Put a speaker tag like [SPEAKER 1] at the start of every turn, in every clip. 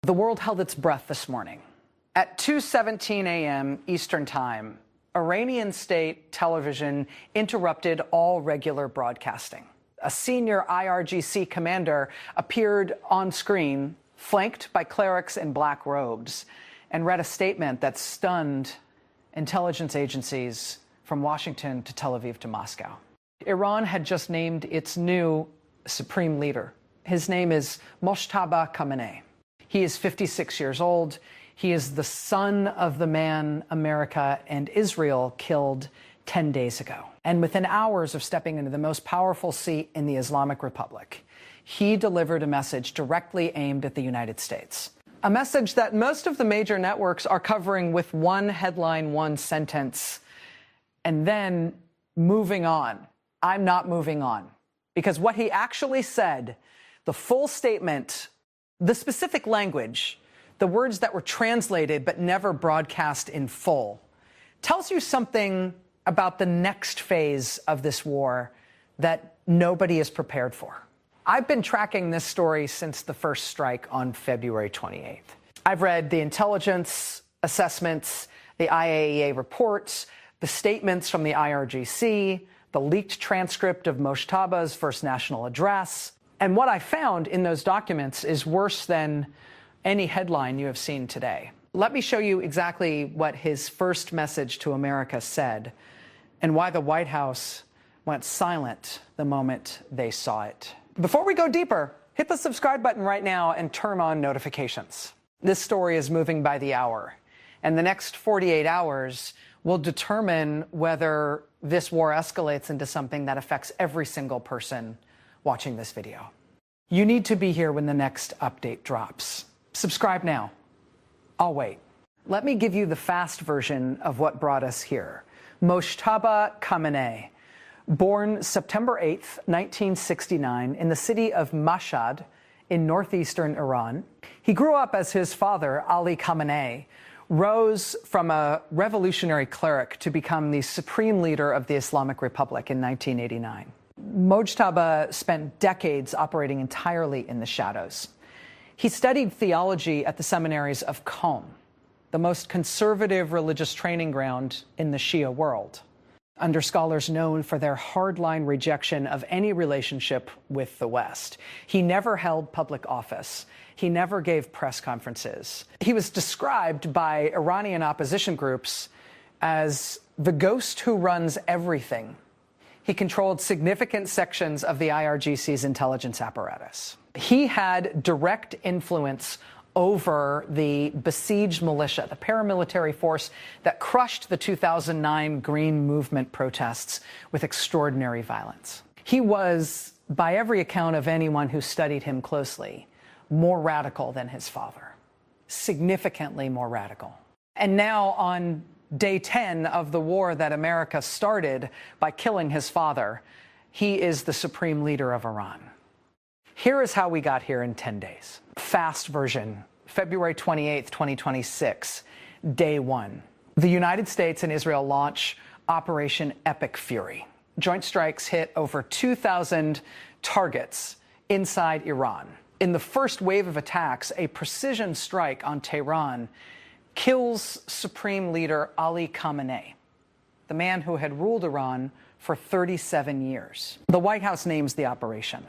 [SPEAKER 1] The world held its breath this morning. At 2:17 a.m. Eastern Time, Iranian state television interrupted all regular broadcasting. A senior IRGC commander appeared on screen, flanked by clerics in black robes, and read a statement that stunned intelligence agencies from Washington to Tel Aviv to Moscow. Iran had just named its new supreme leader. His name is Mojtaba Khamenei. He is 56 years old. He is the son of the man America and Israel killed 10 days ago. And within hours of stepping into the most powerful seat in the Islamic Republic, he delivered a message directly aimed at the United States. A message that most of the major networks are covering with one headline, one sentence, and then moving on. I'm not moving on. Because what he actually said, the full statement, the specific language, the words that were translated but never broadcast in full, tells you something about the next phase of this war that nobody is prepared for. I've been tracking this story since the first strike on February 28th. I've read the intelligence assessments, the IAEA reports, the statements from the IRGC, the leaked transcript of Mojtaba's first national address. And what I found in those documents is worse than any headline you have seen today. Let me show you exactly what his first message to America said and why the White House went silent the moment they saw it. Before we go deeper, hit the subscribe button right now and turn on notifications. This story is moving by the hour, and the next 48 hours will determine whether this war escalates into something that affects every single person watching this video. You need to be here when the next update drops. Subscribe now. I'll wait. Let me give you the fast version of what brought us here. Mojtaba Khamenei, born September 8th, 1969, in the city of Mashhad in northeastern Iran. He grew up as his father, Ali Khamenei, rose from a revolutionary cleric to become the supreme leader of the Islamic Republic in 1989. Mojtaba spent decades operating entirely in the shadows. He studied theology at the seminaries of Qom, the most conservative religious training ground in the Shia world, under scholars known for their hardline rejection of any relationship with the West. He never held public office. He never gave press conferences. He was described by Iranian opposition groups as the ghost who runs everything. He controlled significant sections of the IRGC's intelligence apparatus. He had direct influence over the besieged militia, the paramilitary force that crushed the 2009 Green Movement protests with extraordinary violence. He was, by every account of anyone who studied him closely, more radical than his father, significantly more radical. And now, on day 10 of the war that America started by killing his father, he is the supreme leader of Iran. Here is how we got here in 10 days. Fast version, February 28th, 2026, day 1. The United States and Israel launch Operation Epic Fury. Joint strikes hit over 2,000 targets inside Iran. In the first wave of attacks, a precision strike on Tehran kills Supreme Leader Ali Khamenei, the man who had ruled Iran for 37 years. The White House names the operation.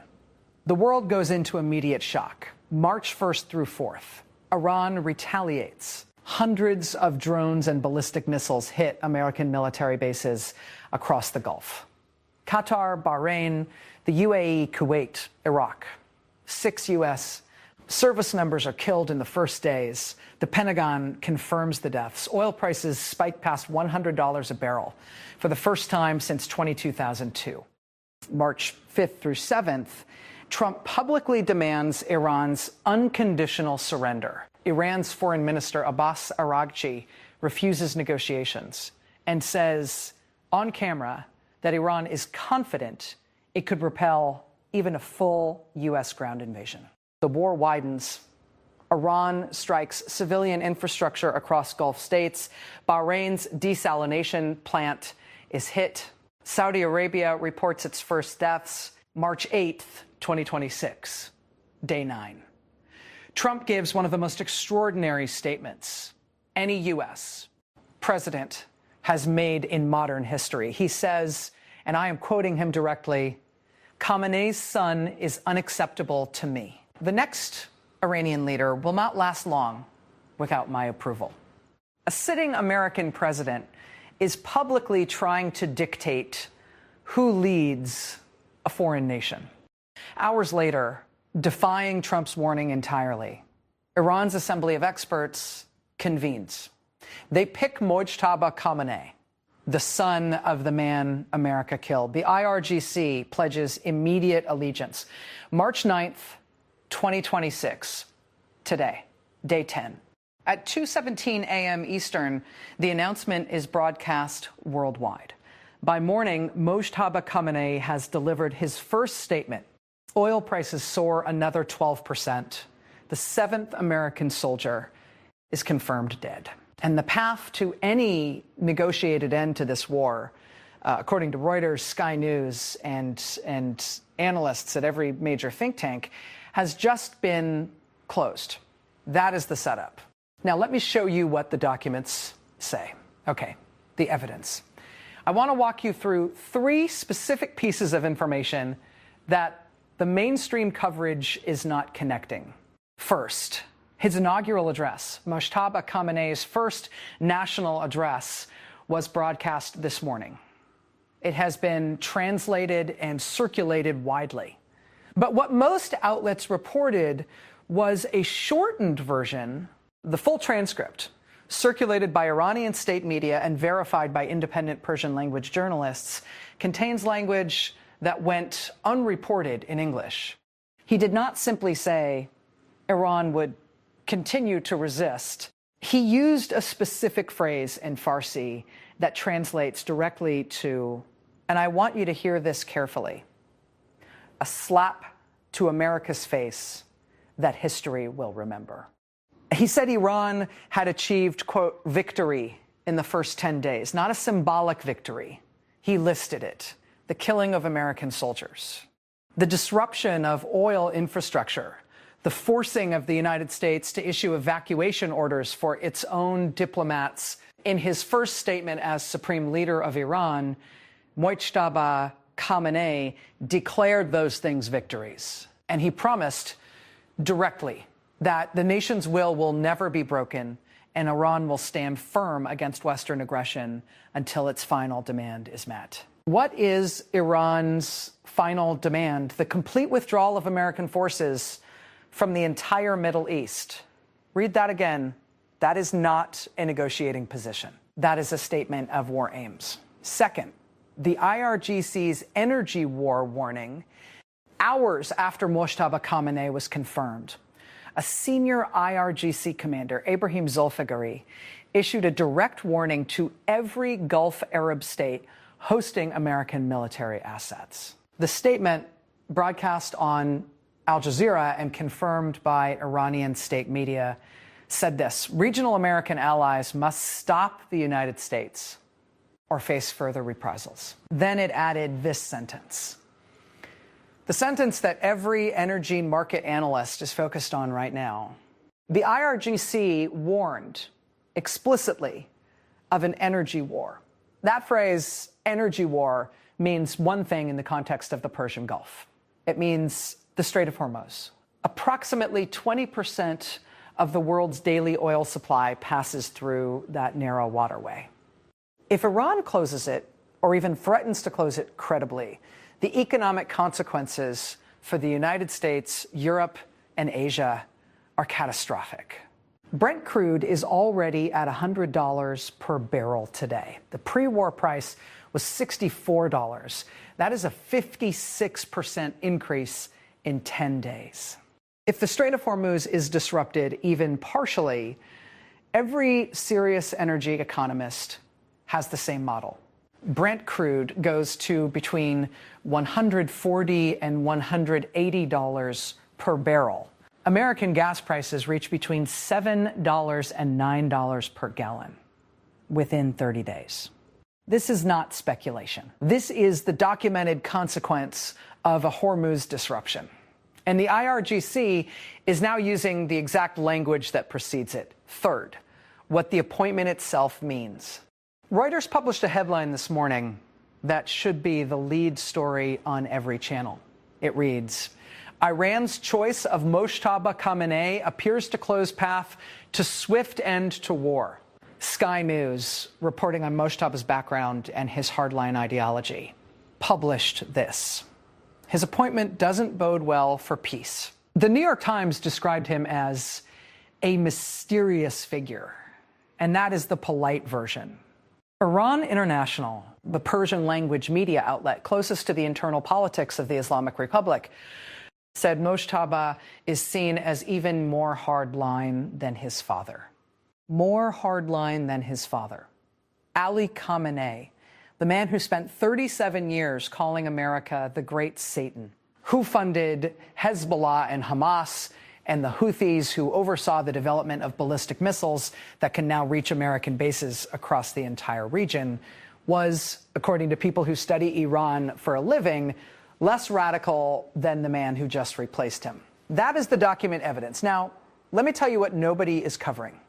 [SPEAKER 1] The world goes into immediate shock. March 1st through 4th, Iran retaliates. Hundreds of drones and ballistic missiles hit American military bases across the Gulf. Qatar, Bahrain, the UAE, Kuwait, Iraq. 6 U.S. service members are killed in the first days. The Pentagon confirms the deaths. Oil prices spiked past $100 a barrel for the first time since 2002. March 5th through 7th, Trump publicly demands Iran's unconditional surrender. Iran's Foreign Minister Abbas Araghchi refuses negotiations and says on camera that Iran is confident it could repel even a full U.S. ground invasion. The war widens. Iran strikes civilian infrastructure across Gulf states. Bahrain's desalination plant is hit. Saudi Arabia reports its first deaths. March 8th, 2026, day 9. Trump gives one of the most extraordinary statements any U.S. president has made in modern history. He says, and I am quoting him directly, "Khamenei's son is unacceptable to me." The next Iranian leader will not last long without my approval. A sitting American president is publicly trying to dictate who leads a foreign nation. Hours later, defying Trump's warning entirely, Iran's Assembly of Experts convenes. They pick Mojtaba Khamenei, the son of the man America killed. The IRGC pledges immediate allegiance. March 9th, 2026, today, day 10. At 2:17 a.m. Eastern, the announcement is broadcast worldwide. By morning, Mojtaba Khamenei has delivered his first statement. Oil prices soar another 12%. The seventh American soldier is confirmed dead. And the path to any negotiated end to this war, according to Reuters, Sky News, and analysts at every major think tank, has just been closed. That is the setup. Now, let me show you what the documents say. Okay, the evidence. I want to walk you through three specific pieces of information that the mainstream coverage is not connecting. First, his inaugural address, Mojtaba Khamenei's first national address, was broadcast this morning. It has been translated and circulated widely. But what most outlets reported was a shortened version. The full transcript, circulated by Iranian state media and verified by independent Persian language journalists, contains language that went unreported in English. He did not simply say Iran would continue to resist. He used a specific phrase in Farsi that translates directly to, and I want you to hear this carefully, a slap to America's face that history will remember. He said Iran had achieved, quote, victory in the first 10 days, not a symbolic victory. He listed it, the killing of American soldiers, the disruption of oil infrastructure, the forcing of the United States to issue evacuation orders for its own diplomats. In his first statement as supreme leader of Iran, Mojtaba Khamenei declared those things victories. And he promised directly that the nation's will never be broken and Iran will stand firm against Western aggression until its final demand is met. What is Iran's final demand? The complete withdrawal of American forces from the entire Middle East. Read that again. That is not a negotiating position. That is a statement of war aims. Second, the IRGC's energy war warning, hours after Mojtaba Khamenei was confirmed, a senior IRGC commander, Ibrahim Zulfiqari, issued a direct warning to every Gulf Arab state hosting American military assets. The statement, broadcast on Al Jazeera and confirmed by Iranian state media, said this: regional American allies must stop the United States or face further reprisals. Then it added this sentence. The sentence that every energy market analyst is focused on right now. The IRGC warned explicitly of an energy war. That phrase, energy war, means one thing in the context of the Persian Gulf. It means the Strait of Hormuz. Approximately 20% of the world's daily oil supply passes through that narrow waterway. If Iran closes it, or even threatens to close it credibly, the economic consequences for the United States, Europe, and Asia are catastrophic. Brent crude is already at $100 per barrel today. The pre-war price was $64. That is a 56% increase in 10 days. If the Strait of Hormuz is disrupted even partially, every serious energy economist has the same model. Brent crude goes to between $140 and $180 per barrel. American gas prices reach between $7 and $9 per gallon within 30 days. This is not speculation. This is the documented consequence of a Hormuz disruption. And the IRGC is now using the exact language that precedes it. Third, what the appointment itself means. Reuters published a headline this morning that should be the lead story on every channel. It reads, Iran's choice of Mojtaba Khamenei appears to close path to swift end to war. Sky News, reporting on Mojtaba's background and his hardline ideology, published this. His appointment doesn't bode well for peace. The New York Times described him as a mysterious figure, and that is the polite version. Iran International, the Persian language media outlet closest to the internal politics of the Islamic Republic, said Mojtaba is seen as even more hardline than his father. More hardline than his father. Ali Khamenei, the man who spent 37 years calling America the Great Satan, who funded Hezbollah and Hamas and the Houthis, who oversaw the development of ballistic missiles that can now reach American bases across the entire region, was, according to people who study Iran for a living, less radical than the man who just replaced him. That is the document evidence. Now, let me tell you what nobody is covering.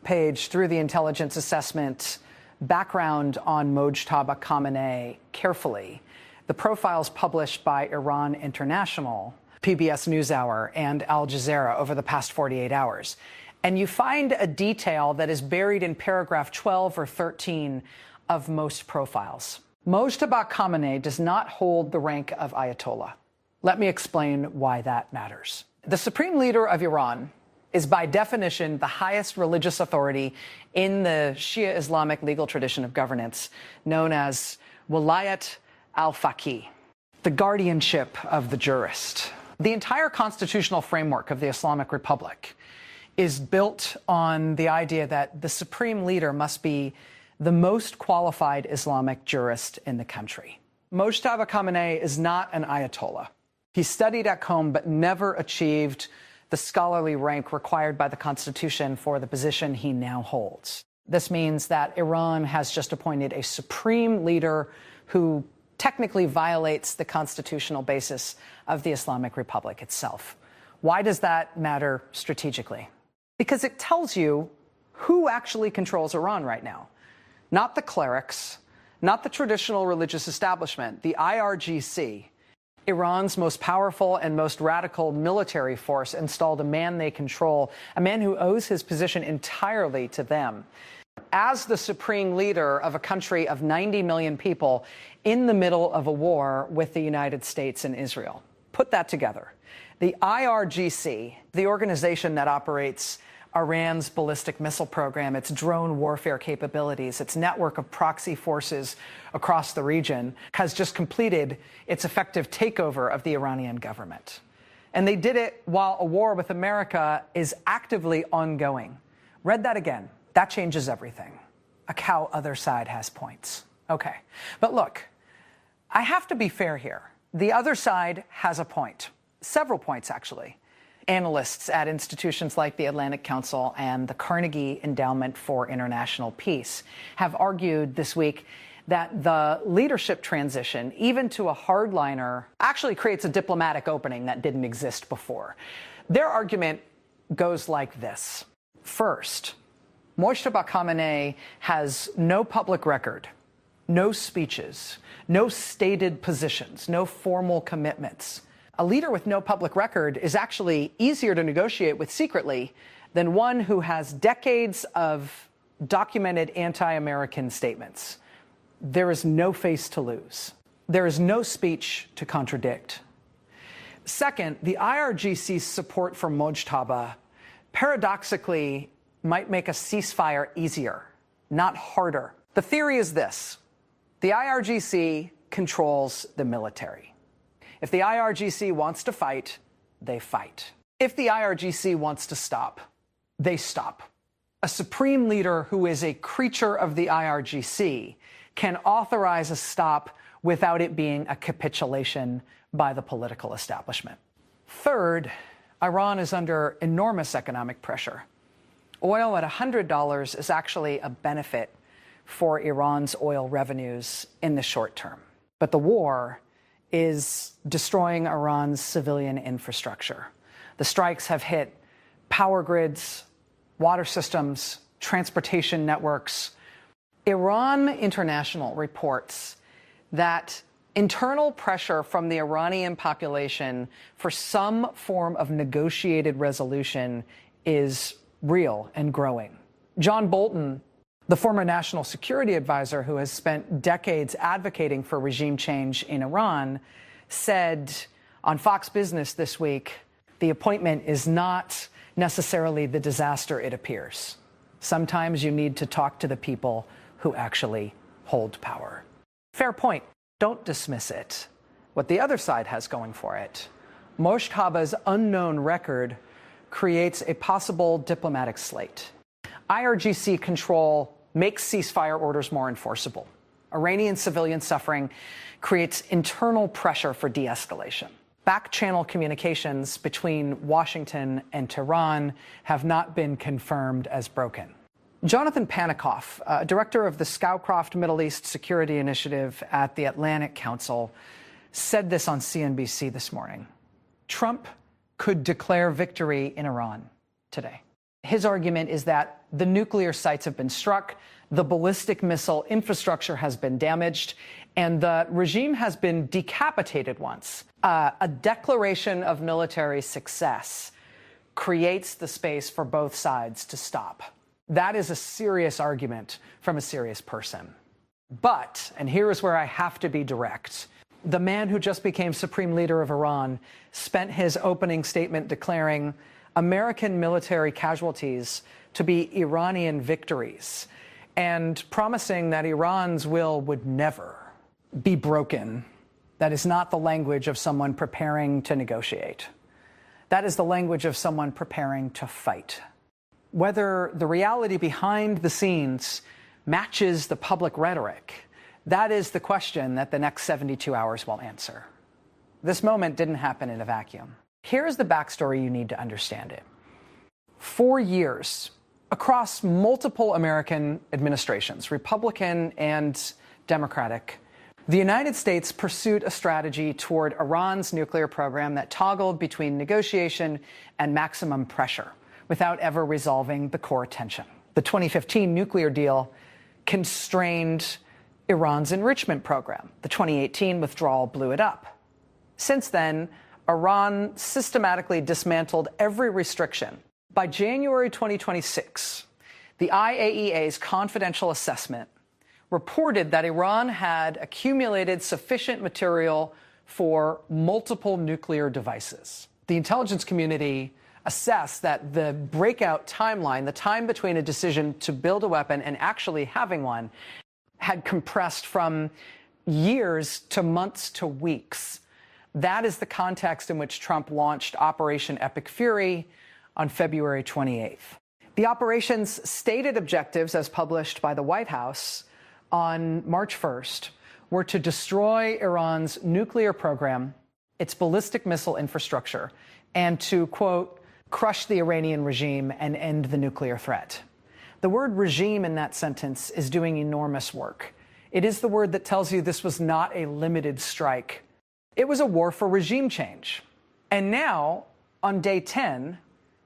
[SPEAKER 1] Page through the intelligence assessment, background on Mojtaba Khamenei carefully, the profiles published by Iran International, PBS NewsHour, and Al Jazeera over the past 48 hours. And you find a detail that is buried in paragraph 12 or 13 of most profiles. Mojtaba Khamenei does not hold the rank of Ayatollah. Let me explain why that matters. The supreme leader of Iran is by definition the highest religious authority in the Shia Islamic legal tradition of governance, known as Walayat al-Faqih, the guardianship of the jurist. The entire constitutional framework of the Islamic Republic is built on the idea that the supreme leader must be the most qualified Islamic jurist in the country. Mojtaba Khamenei is not an Ayatollah. He studied at Qom but never achieved the scholarly rank required by the Constitution for the position he now holds. This means that Iran has just appointed a supreme leader who technically violates the constitutional basis of the Islamic Republic itself. Why does that matter strategically? Because it tells you who actually controls Iran right now. Not the clerics, not the traditional religious establishment, the IRGC, Iran's most powerful and most radical military force, installed a man they control, a man who owes his position entirely to them. As the supreme leader of a country of 90 million people in the middle of a war with the United States and Israel. Put that together. The IRGC, the organization that operates Iran's ballistic missile program, its drone warfare capabilities, its network of proxy forces across the region, has just completed its effective takeover of the Iranian government. And they did it while a war with America is actively ongoing. Read that again. That changes everything. A cow other side has points. Okay. But look, I have to be fair here. The other side has a point. Several points, actually. Analysts at institutions like the Atlantic Council and the Carnegie Endowment for International Peace have argued this week that the leadership transition, even to a hardliner, actually creates a diplomatic opening that didn't exist before. Their argument goes like this. First, Mojtaba Khamenei has no public record, no speeches, no stated positions, no formal commitments. A leader with no public record is actually easier to negotiate with secretly than one who has decades of documented anti-American statements. There is no face to lose. There is no speech to contradict. Second, the IRGC's support for Mojtaba paradoxically might make a ceasefire easier, not harder. The theory is this. The IRGC controls the military. If the IRGC wants to fight, they fight. If the IRGC wants to stop, they stop. A supreme leader who is a creature of the IRGC can authorize a stop without it being a capitulation by the political establishment. Third, Iran is under enormous economic pressure. Oil at $100 is actually a benefit for Iran's oil revenues in the short term. But the war is destroying Iran's civilian infrastructure. The strikes have hit power grids, water systems, transportation networks. Iran International reports that internal pressure from the Iranian population for some form of negotiated resolution is real and growing. John Bolton, the former national security advisor who has spent decades advocating for regime change in Iran, said on Fox Business this week, the appointment is not necessarily the disaster it appears. Sometimes you need to talk to the people who actually hold power. Fair point. Don't dismiss it. What the other side has going for it, Mojtaba's unknown record creates a possible diplomatic slate. IRGC control makes ceasefire orders more enforceable. Iranian civilian suffering creates internal pressure for de-escalation. Back-channel communications between Washington and Tehran have not been confirmed as broken. Jonathan Panikoff, director of the Scowcroft Middle East Security Initiative at the Atlantic Council, said this on CNBC this morning. Trump could declare victory in Iran today. His argument is that the nuclear sites have been struck, the ballistic missile infrastructure has been damaged, and the regime has been decapitated once. A declaration of military success creates the space for both sides to stop. That is a serious argument from a serious person. But, and here is where I have to be direct, the man who just became supreme leader of Iran spent his opening statement declaring American military casualties to be Iranian victories and promising that Iran's will would never be broken. That is not the language of someone preparing to negotiate. That is the language of someone preparing to fight. Whether the reality behind the scenes matches the public rhetoric, that is the question that the next 72 hours will answer. This moment didn't happen in a vacuum. Here's the backstory you need to understand it. For years, across multiple American administrations, Republican and Democratic, the United States pursued a strategy toward Iran's nuclear program that toggled between negotiation and maximum pressure without ever resolving the core tension. The 2015 nuclear deal constrained Iran's enrichment program. The 2018 withdrawal blew it up. Since then, Iran systematically dismantled every restriction. By January 2026, the IAEA's confidential assessment reported that Iran had accumulated sufficient material for multiple nuclear devices. The intelligence community assessed that the breakout timeline, the time between a decision to build a weapon and actually having one, had compressed from years to months to weeks. That is the context in which Trump launched Operation Epic Fury on February 28th. The operation's stated objectives, as published by the White House on March 1st, were to destroy Iran's nuclear program, its ballistic missile infrastructure, and to, quote, crush the Iranian regime and end the nuclear threat. The word regime in that sentence is doing enormous work. It is the word that tells you this was not a limited strike. It was a war for regime change. And now, on day 10,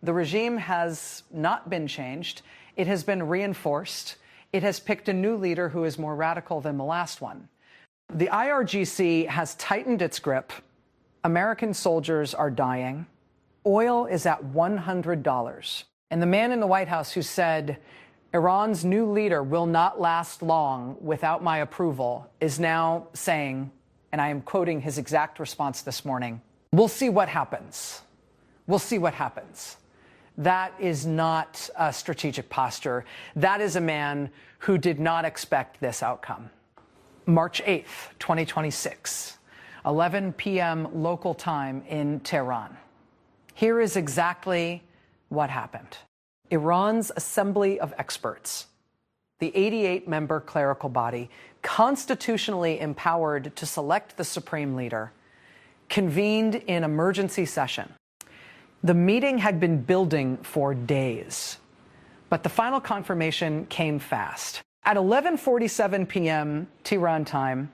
[SPEAKER 1] the regime has not been changed. It has been reinforced. It has picked a new leader who is more radical than the last one. The IRGC has tightened its grip. American soldiers are dying. Oil is at $100. And the man in the White House who said, Iran's new leader will not last long without my approval, is now saying, and I am quoting his exact response this morning, we'll see what happens. We'll see what happens. That is not a strategic posture. That is a man who did not expect this outcome. March 8th, 2026, 11 p.m. local time in Tehran. Here is exactly what happened. Iran's Assembly of Experts, the 88-member clerical body, constitutionally empowered to select the supreme leader, convened in emergency session. The meeting had been building for days, but the final confirmation came fast. At 11:47 p.m. Tehran time,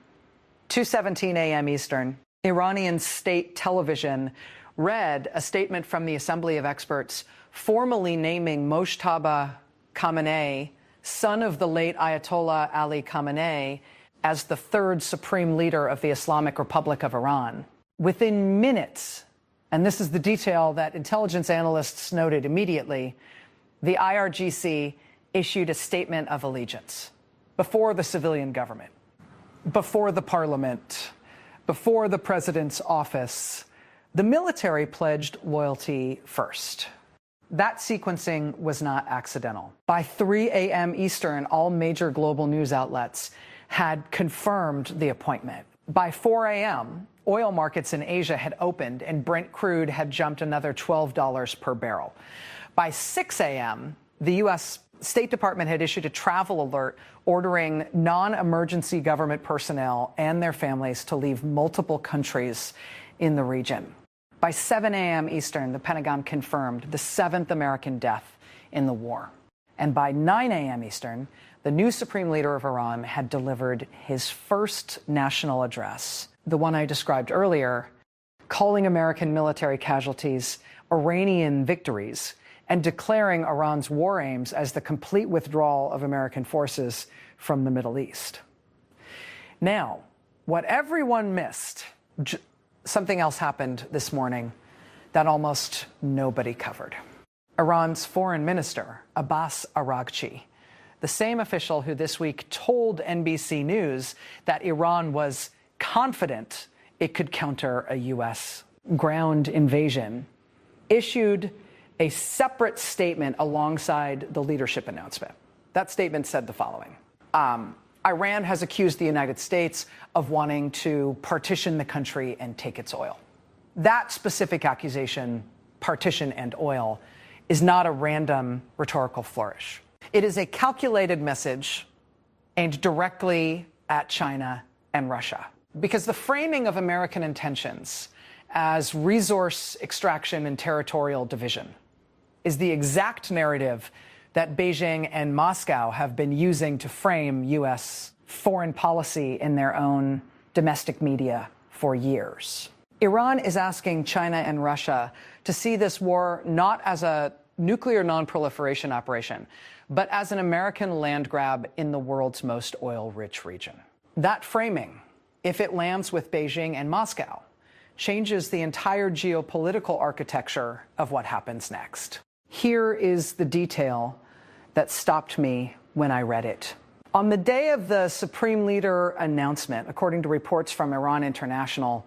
[SPEAKER 1] 2:17 a.m. Eastern, Iranian state television read a statement from the Assembly of Experts formally naming Mojtaba Khamenei, son of the late Ayatollah Ali Khamenei, as the third supreme leader of the Islamic Republic of Iran. Within minutes, and this is the detail that intelligence analysts noted immediately, the IRGC issued a statement of allegiance before the civilian government, before the parliament, before the president's office. The military pledged loyalty first. That sequencing was not accidental. By 3 a.m. Eastern, all major global news outlets had confirmed the appointment. By 4 a.m., oil markets in Asia had opened and Brent crude had jumped another $12 per barrel. By 6 a.m., the U.S. State Department had issued a travel alert ordering non-emergency government personnel and their families to leave multiple countries in the region. By 7 a.m. Eastern, the Pentagon confirmed the 7th American death in the war. And by 9 a.m. Eastern, the new supreme leader of Iran had delivered his first national address, the one I described earlier, calling American military casualties Iranian victories and declaring Iran's war aims as the complete withdrawal of American forces from the Middle East. Now, what everyone missed, something else happened this morning that almost nobody covered. Iran's foreign minister, Abbas Araghchi, the same official who this week told NBC News that Iran was confident it could counter a U.S. ground invasion, issued a separate statement alongside the leadership announcement. That statement said the following. Iran has accused the United States of wanting to partition the country and take its oil. That specific accusation, partition and oil, is not a random rhetorical flourish. It is a calculated message aimed directly at China and Russia. Because the framing of American intentions as resource extraction and territorial division is the exact narrative that Beijing and Moscow have been using to frame U.S. foreign policy in their own domestic media for years. Iran is asking China and Russia to see this war not as a nuclear non-proliferation operation, but as an American land grab in the world's most oil-rich region. That framing, if it lands with Beijing and Moscow, changes the entire geopolitical architecture of what happens next. Here is the detail that stopped me when I read it. On the day of the Supreme Leader announcement, according to reports from Iran International,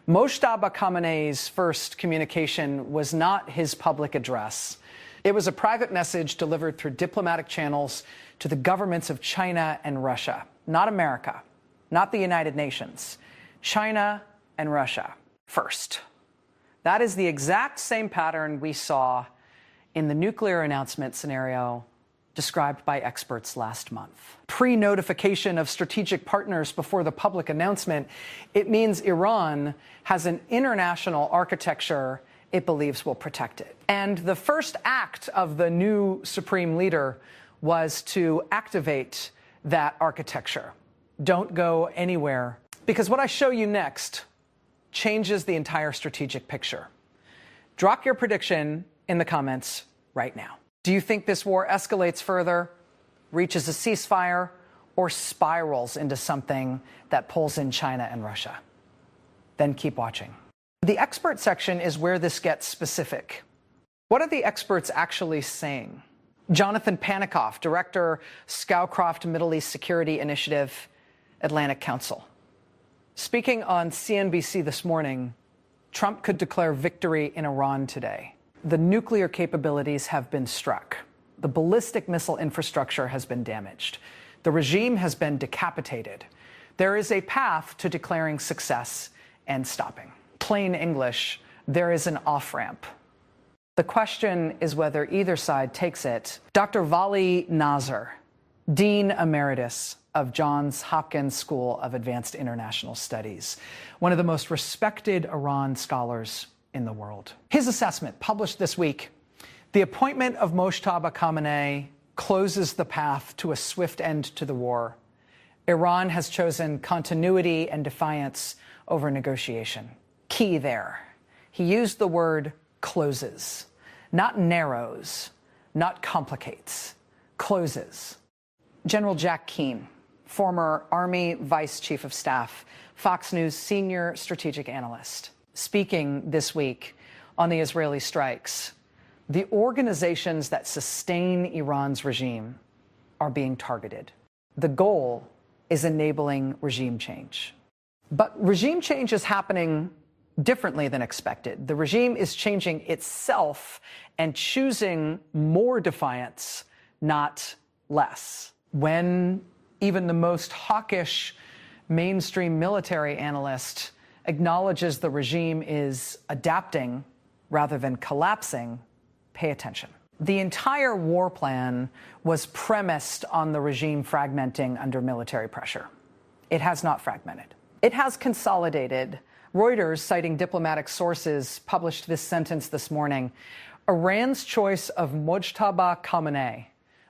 [SPEAKER 1] Mojtaba Khamenei's first communication was not his public address. It was a private message delivered through diplomatic channels to the governments of China and Russia, not America, not the United Nations, China and Russia first. That is the exact same pattern we saw in the nuclear announcement scenario described by experts last month. Pre-notification of strategic partners before the public announcement, it means Iran has an international architecture it believes will protect it. And the first act of the new supreme leader was to activate that architecture. Don't go anywhere, because what I show you next changes the entire strategic picture. Drop your prediction in the comments right now. Do you think this war escalates further, reaches a ceasefire, or spirals into something that pulls in China and Russia? Then keep watching. The expert section is where this gets specific. What are the experts actually saying? Jonathan Panikoff, Director, Scowcroft Middle East Security Initiative, Atlantic Council. Speaking on CNBC this morning, Trump could declare victory in Iran today. The nuclear capabilities have been struck. The ballistic missile infrastructure has been damaged. The regime has been decapitated. There is a path to declaring success and stopping. Plain English, there is an off-ramp. The question is whether either side takes it. Dr. Vali Nazar, Dean Emeritus of Johns Hopkins School of Advanced International Studies, one of the most respected Iran scholars in the world. His assessment, published this week, the appointment of Mojtaba Khamenei closes the path to a swift end to the war. Iran has chosen continuity and defiance over negotiation. Key there. He used the word closes, not narrows, not complicates, closes. General Jack Keane, former Army Vice Chief of Staff, Fox News senior strategic analyst, speaking this week on the Israeli strikes, the organizations that sustain Iran's regime are being targeted. The goal is enabling regime change. But regime change is happening differently than expected. The regime is changing itself and choosing more defiance, not less. When even the most hawkish mainstream military analyst acknowledges the regime is adapting rather than collapsing, pay attention. The entire war plan was premised on the regime fragmenting under military pressure. It has not fragmented. It has consolidated. Reuters, citing diplomatic sources, published this sentence this morning. Iran's choice of Mojtaba Khamenei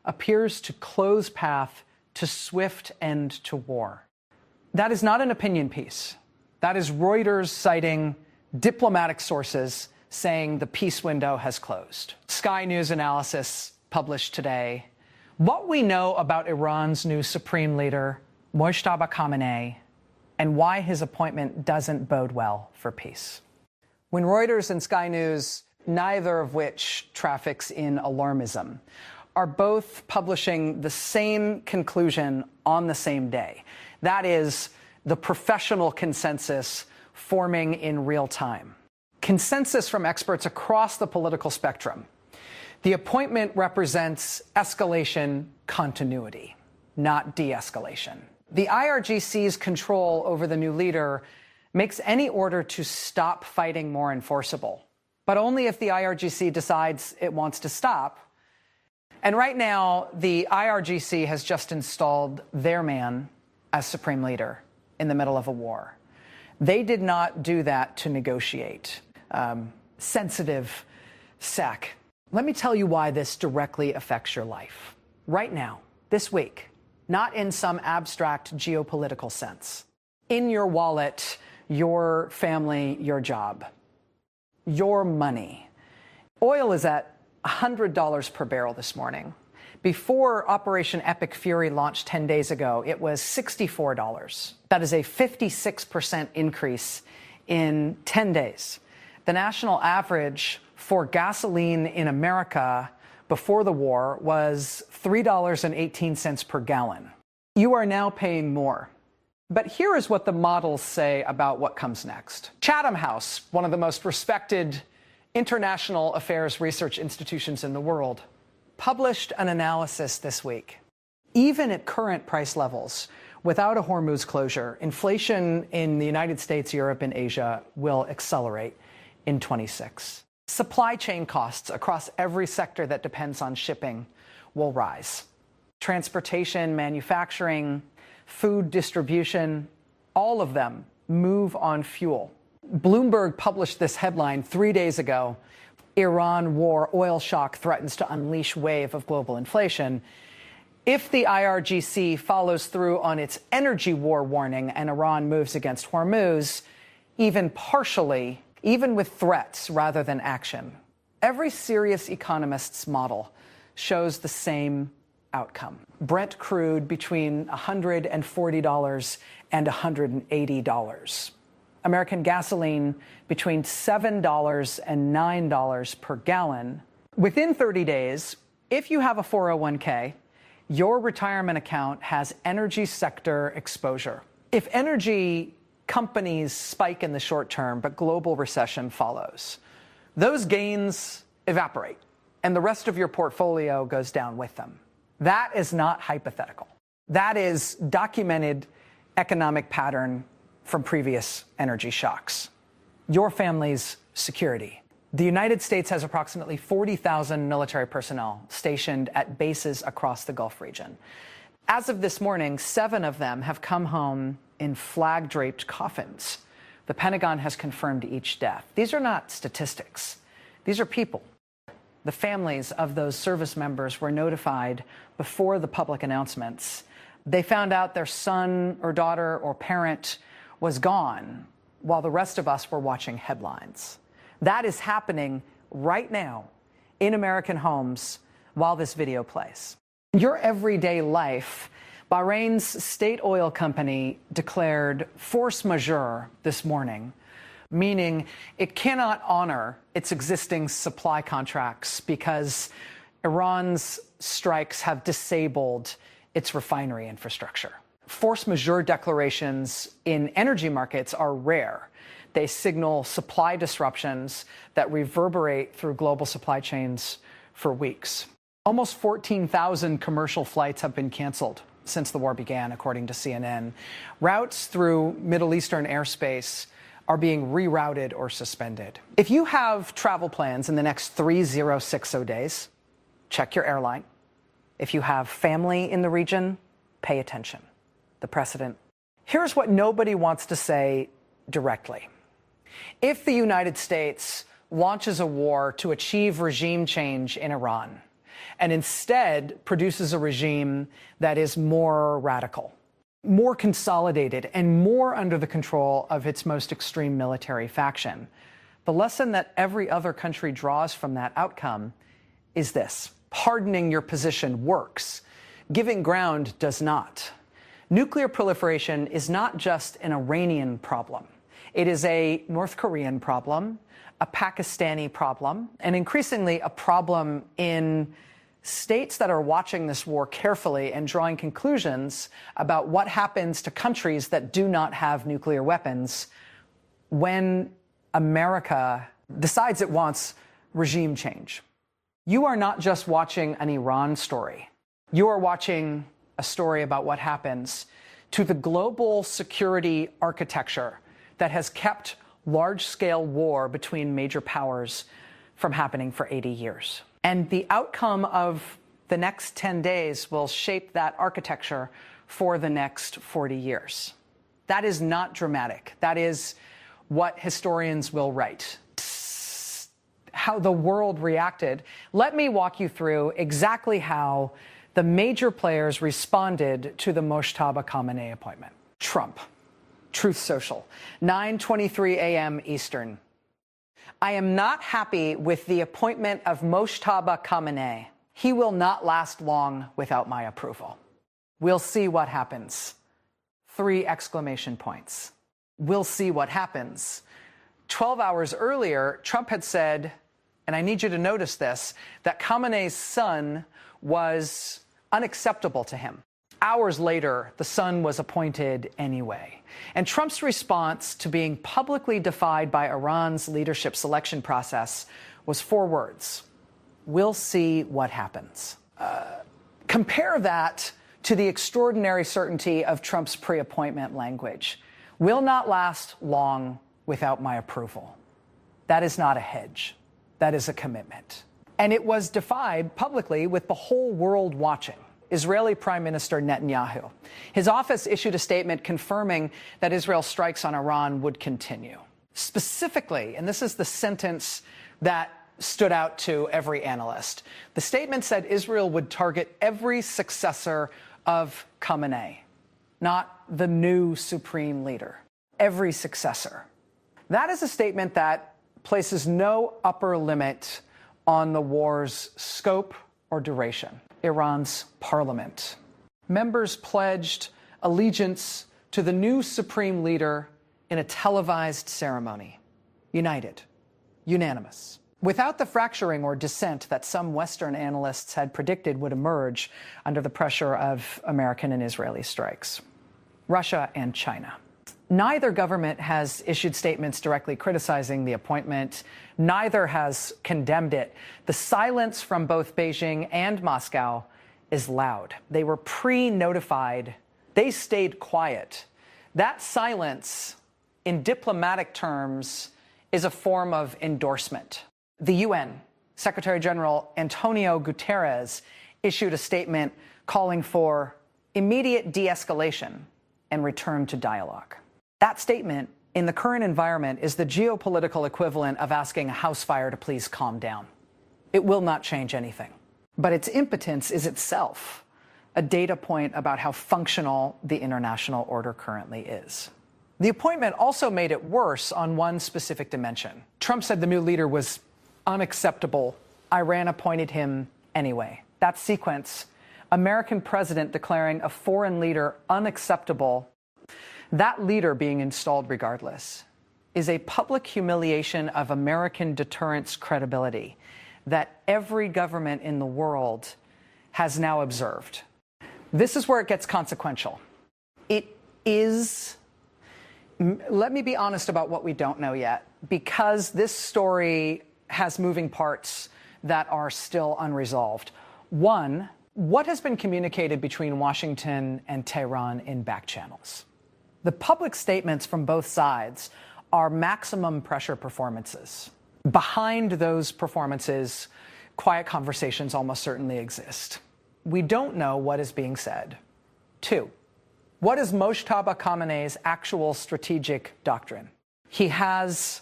[SPEAKER 1] appears to close path to swift end to war. That is not an opinion piece. That is Reuters citing diplomatic sources saying the peace window has closed. Sky News analysis published today. What we know about Iran's new supreme leader, Mojtaba Khamenei, and why his appointment doesn't bode well for peace. When Reuters and Sky News, neither of which traffics in alarmism, are both publishing the same conclusion on the same day. That is, the professional consensus forming in real time. Consensus from experts across the political spectrum. The appointment represents escalation continuity, not de-escalation. The IRGC's control over the new leader makes any order to stop fighting more enforceable, but only if the IRGC decides it wants to stop. And right now, the IRGC has just installed their man as supreme leader in the middle of a war. They did not do that to negotiate. Sensitive sack. Let me tell you why this directly affects your life. Right now, this week, not in some abstract geopolitical sense. In your wallet, your family, your job, your money. Oil is at $100 per barrel this morning. Before Operation Epic Fury launched 10 days ago, it was $64. That is a 56% increase in 10 days. The national average for gasoline in America before the war was $3.18 per gallon. You are now paying more. But here is what the models say about what comes next. Chatham House, one of the most respected international affairs research institutions in the world, published an analysis this week. Even at current price levels, without a Hormuz closure, inflation in the United States, Europe, and Asia will accelerate in 26. Supply chain costs across every sector that depends on shipping will rise. Transportation, manufacturing, food distribution, all of them move on fuel. Bloomberg published this headline 3 days ago. Iran war oil shock threatens to unleash wave of global inflation. If the IRGC follows through on its energy war warning and Iran moves against Hormuz, even partially, even with threats rather than action, every serious economist's model shows the same outcome. Brent crude between $140 and $180. American gasoline between $7 and $9 per gallon. Within 30 days, if you have a 401k, your retirement account has energy sector exposure. If energy companies spike in the short term, but global recession follows, those gains evaporate, and the rest of your portfolio goes down with them. That is not hypothetical. That is documented economic pattern from previous energy shocks. Your family's security. The United States has approximately 40,000 military personnel stationed at bases across the Gulf region. As of this morning, 7 of them have come home in flag-draped coffins. The Pentagon has confirmed each death. These are not statistics. These are people. The families of those service members were notified before the public announcements They found out their son or daughter or parent was gone while the rest of us were watching headlines. That is happening right now in American homes while this video plays. In your everyday life, Bahrain's state oil company declared force majeure this morning, meaning it cannot honor its existing supply contracts because Iran's strikes have disabled its refinery infrastructure. Force majeure declarations in energy markets are rare. They signal supply disruptions that reverberate through global supply chains for weeks. Almost 14,000 commercial flights have been canceled since the war began, according to CNN. Routes through Middle Eastern airspace are being rerouted or suspended. If you have travel plans in the next 3060 days, check your airline. If you have family in the region, pay attention. The precedent. Here's what nobody wants to say directly. If the United States launches a war to achieve regime change in Iran and instead produces a regime that is more radical, more consolidated, and more under the control of its most extreme military faction, the lesson that every other country draws from that outcome is this: hardening your position works, giving ground does not. Nuclear proliferation is not just an Iranian problem. It is a North Korean problem, a Pakistani problem, and increasingly a problem in states that are watching this war carefully and drawing conclusions about what happens to countries that do not have nuclear weapons when America decides it wants regime change. You are not just watching an Iran story. You are watching a story about what happens to the global security architecture that has kept large-scale war between major powers from happening for 80 years. And the outcome of the next 10 days will shape that architecture for the next 40 years. That is not dramatic. That is what historians will write. How the world reacted. Let me walk you through exactly how the major players responded to the Mojtaba Khamenei appointment. Trump, Truth Social, 9:23 a.m. Eastern. I am not happy with the appointment of Mojtaba Khamenei. He will not last long without my approval. We'll see what happens. 3 exclamation points. We'll see what happens. 12 hours earlier, Trump had said, and I need you to notice this, that Khamenei's son was unacceptable to him. Hours later, the son was appointed anyway. And Trump's response to being publicly defied by Iran's leadership selection process was 4 words: we'll see what happens. Compare that to the extraordinary certainty of Trump's pre-appointment language. Will not last long without my approval. That is not a hedge. That is a commitment. And it was defied publicly with the whole world watching. Israeli Prime Minister Netanyahu. His office issued a statement confirming that Israel's strikes on Iran would continue. Specifically, and this is the sentence that stood out to every analyst, the statement said Israel would target every successor of Khamenei, not the new supreme leader. Every successor. That is a statement that places no upper limit on the war's scope or duration. Iran's parliament. Members pledged allegiance to the new supreme leader in a televised ceremony. United. Unanimous. Without the fracturing or dissent that some Western analysts had predicted would emerge under the pressure of American and Israeli strikes. Russia and China. Neither government has issued statements directly criticizing the appointment. Neither has condemned it. The silence from both Beijing and Moscow is loud. They were pre-notified. They stayed quiet. That silence, in diplomatic terms, is a form of endorsement. The UN Secretary General Antonio Guterres issued a statement calling for immediate de-escalation and return to dialogue. That statement, in the current environment, is the geopolitical equivalent of asking a house fire to please calm down. It will not change anything. But its impotence is itself a data point about how functional the international order currently is. The appointment also made it worse on one specific dimension. Trump said the new leader was unacceptable. Iran appointed him anyway. That sequence, American president declaring a foreign leader unacceptable, that leader being installed regardless, is a public humiliation of American deterrence credibility that every government in the world has now observed. This is where it gets consequential. It is, let me be honest about what we don't know yet, because this story has moving parts that are still unresolved. One, what has been communicated between Washington and Tehran in back channels? The public statements from both sides are maximum pressure performances. Behind those performances, quiet conversations almost certainly exist. We don't know what is being said. Two, what is Mojtaba Khamenei's actual strategic doctrine? He has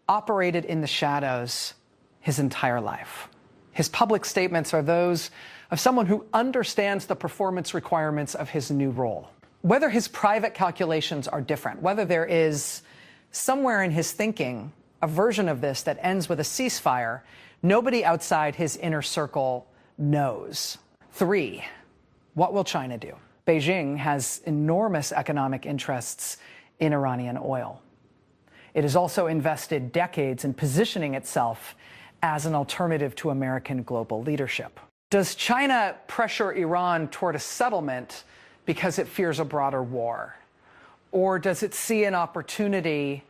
[SPEAKER 1] operated in the shadows his entire life. His public statements are those of someone who understands the performance requirements of his new role. Whether his private calculations are different, whether there is somewhere in his thinking a version of this that ends with a ceasefire, nobody outside his inner circle knows. Three, what will China do? Beijing has enormous economic interests in Iranian oil. It has also invested decades in positioning itself as an alternative to American global leadership. Does China pressure Iran toward a settlement because it fears a broader war? Or does it see an opportunity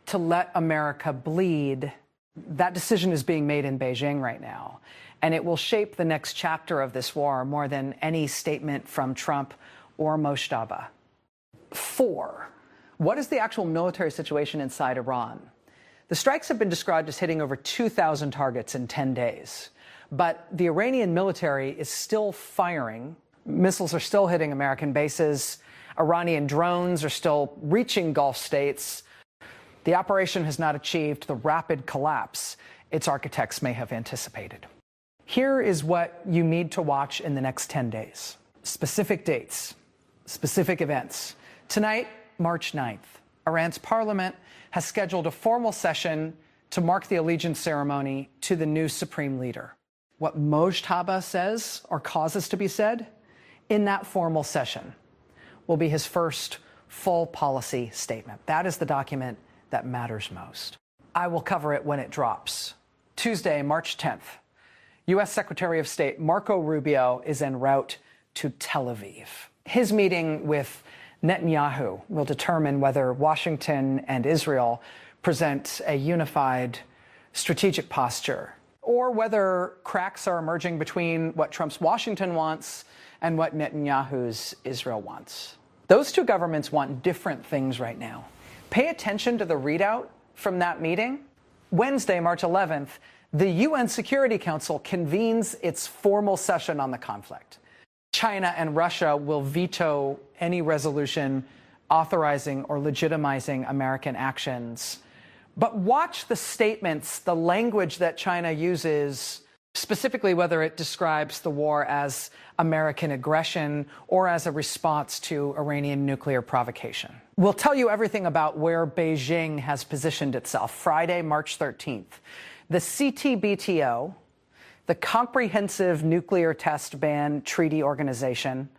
[SPEAKER 1] to let America bleed? That decision is being made in Beijing right now, and it will shape the next chapter of this war more than any statement from Trump or Mojtaba. Four, what is the actual military situation inside Iran? The strikes have been described as hitting over 2,000 targets in 10 days. But the Iranian military is still firing. Missiles are still hitting American bases. Iranian drones are still reaching Gulf states. The operation has not achieved the rapid collapse its architects may have anticipated. Here is what you need to watch in the next 10 days. Specific dates, specific events. Tonight, March 9th, Iran's parliament has scheduled a formal session to mark the allegiance ceremony to the new supreme leader. What Mojtaba says or causes to be said in that formal session will be his first full policy statement. That is the document that matters most. I will cover it when it drops. Tuesday, March 10th, U.S. Secretary of State Marco Rubio is en route to Tel Aviv. His meeting with Netanyahu will determine whether Washington and Israel present a unified strategic posture, or whether cracks are emerging between what Trump's Washington wants and what Netanyahu's Israel wants. Those two governments want different things right now. Pay attention to the readout from that meeting. Wednesday, March 11th, the UN Security Council convenes its formal session on the conflict. China and Russia will veto any resolution authorizing or legitimizing American actions. But watch the statements, the language that China uses, specifically whether it describes the war as American aggression or as a response to Iranian nuclear provocation. We'll tell you everything about where Beijing has positioned itself. Friday, March 13th. The CTBTO, the Comprehensive Nuclear Test Ban Treaty Organization,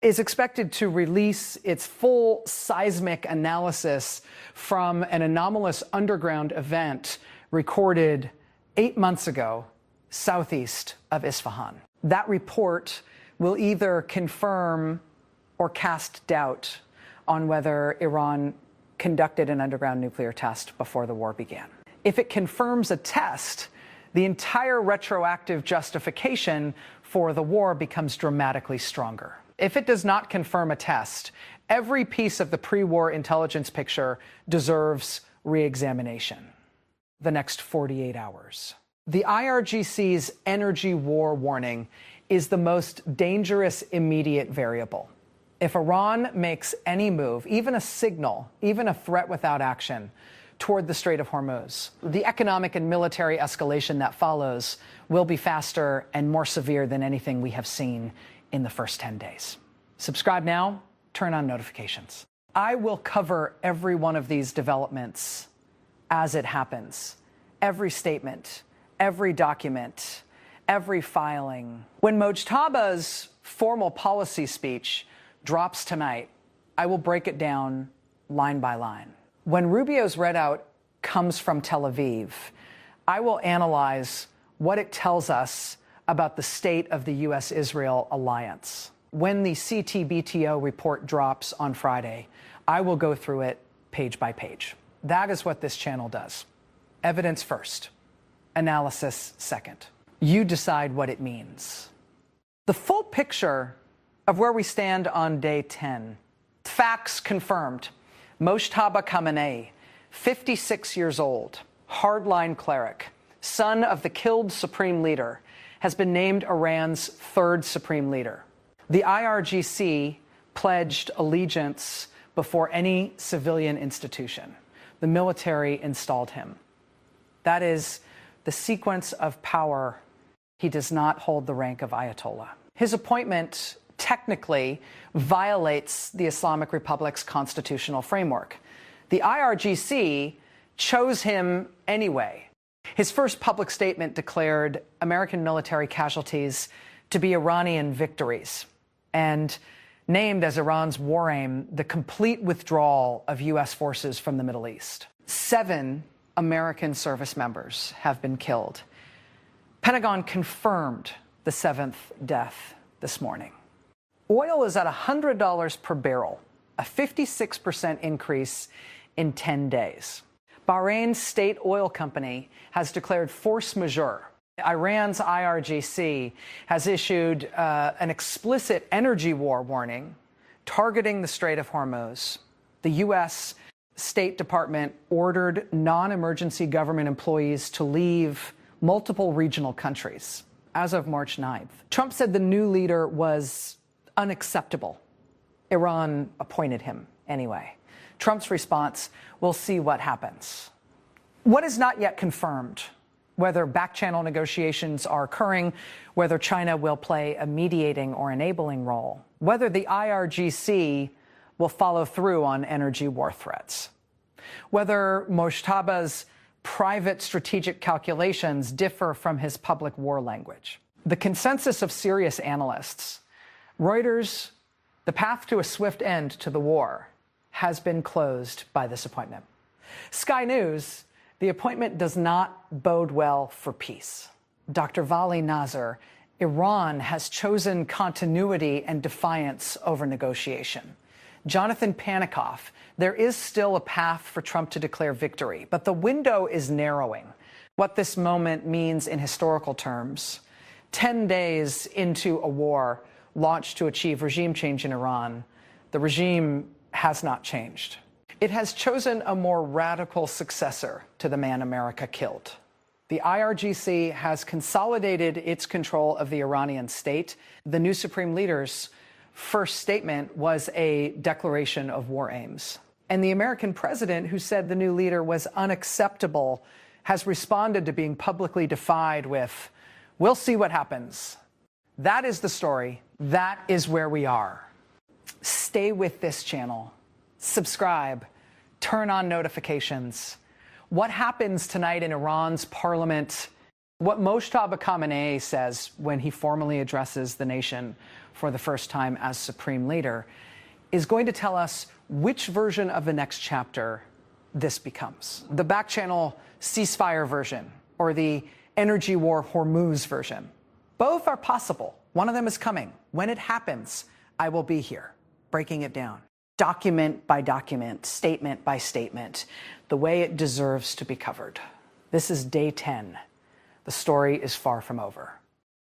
[SPEAKER 1] is expected to release its full seismic analysis from an anomalous underground event recorded 8 months ago southeast of Isfahan. That report will either confirm or cast doubt on whether Iran conducted an underground nuclear test before the war began. If it confirms a test, the entire retroactive justification for the war becomes dramatically stronger. If it does not confirm a test, every piece of the pre-war intelligence picture deserves re-examination. The next 48 hours. The IRGC's energy war warning is the most dangerous immediate variable. If Iran makes any move, even a signal, even a threat without action, toward the Strait of Hormuz, the economic and military escalation that follows will be faster and more severe than anything we have seen in the first 10 days. Subscribe now, turn on notifications. I will cover every one of these developments as it happens. Every statement, every document, every filing. When Mojtaba's formal policy speech drops tonight, I will break it down line by line. When Rubio's readout comes from Tel Aviv, I will analyze what it tells us about the state of the U.S.-Israel alliance. When the CTBTO report drops on Friday, I will go through it page by page. That is what this channel does. Evidence first, analysis second. You decide what it means. The full picture of where we stand on day 10. Facts confirmed. Mojtaba Khamenei, 56 years old, hardline cleric, son of the killed supreme leader, has been named Iran's third supreme leader. The IRGC pledged allegiance before any civilian institution. The military installed him. That is the sequence of power. He does not hold the rank of Ayatollah. His appointment technically violates the Islamic Republic's constitutional framework. The IRGC chose him anyway. His first public statement declared American military casualties to be Iranian victories and named as Iran's war aim the complete withdrawal of U.S. forces from the Middle East. 7 American service members have been killed. Pentagon confirmed the 7th death this morning. Oil is at $100 per barrel, a 56% increase in 10 days. Bahrain's state oil company has declared force majeure. Iran's IRGC has issued an explicit energy war warning targeting the Strait of Hormuz. The U.S. State Department ordered non-emergency government employees to leave multiple regional countries as of March 9th. Trump said the new leader was unacceptable. Iran appointed him anyway. Trump's response, we'll see what happens. What is not yet confirmed, whether back-channel negotiations are occurring, whether China will play a mediating or enabling role, whether the IRGC will follow through on energy war threats, whether Mojtaba's private strategic calculations differ from his public war language. The consensus of serious analysts, Reuters, the path to a swift end to the war has been closed by this appointment. Sky News, the appointment does not bode well for peace. Dr. Vali Nasser, Iran has chosen continuity and defiance over negotiation. Jonathan Panikoff, there is still a path for Trump to declare victory, but the window is narrowing. What this moment means in historical terms, 10 days into a war launched to achieve regime change in Iran, the regime has not changed. It has chosen a more radical successor to the man America killed. The IRGC has consolidated its control of the Iranian state. The new supreme leader's first statement was a declaration of war aims. And the American president, who said the new leader was unacceptable, has responded to being publicly defied with, "We'll see what happens." That is the story. That is where we are. Stay with this channel. Subscribe. Turn on notifications. What happens tonight in Iran's parliament? What Mojtaba Khamenei says when he formally addresses the nation for the first time as supreme leader is going to tell us which version of the next chapter this becomes. The back-channel ceasefire version or the energy war Hormuz version. Both are possible. One of them is coming. When it happens, I will be here, breaking it down, document by document, statement by statement, the way it deserves to be covered. This is day 10. The story is far from over.